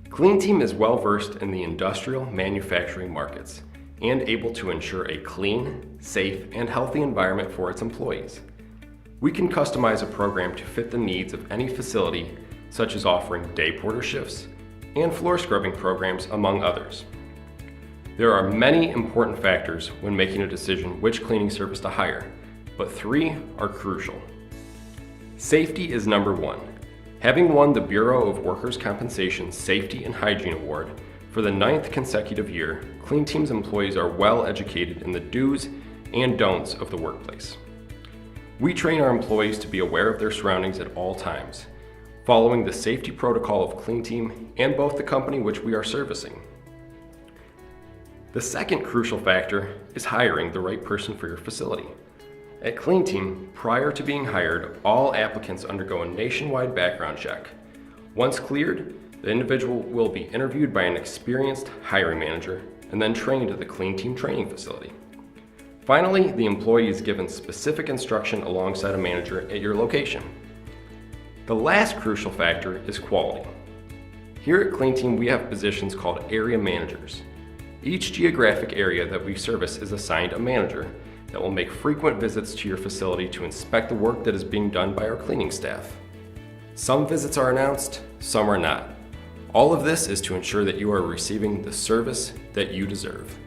Clean Team is well versed in the industrial manufacturing markets and able to ensure a clean, safe, and healthy environment for its employees. We can customize a program to fit the needs of any facility, such as offering day porter shifts and floor scrubbing programs, among others. There are many important factors when making a decision which cleaning service to hire, but 3 are crucial. Safety is number 1. Having won the Bureau of Workers' Compensation Safety and Hygiene Award for the 9th consecutive year, Clean Team's employees are well educated in the do's and don'ts of the workplace. We train our employees to be aware of their surroundings at all times, following the safety protocol of Clean Team and both the company which we are servicing. The second crucial factor is hiring the right person for your facility. At Clean Team, prior to being hired, all applicants undergo a nationwide background check. Once cleared, the individual will be interviewed by an experienced hiring manager and then trained at the Clean Team training facility. Finally, the employee is given specific instruction alongside a manager at your location. The last crucial factor is quality. Here at Clean Team, we have positions called area managers. Each geographic area that we service is assigned a manager that will make frequent visits to your facility to inspect the work that is being done by our cleaning staff. Some visits are announced, some are not. All of this is to ensure that you are receiving the service that you deserve.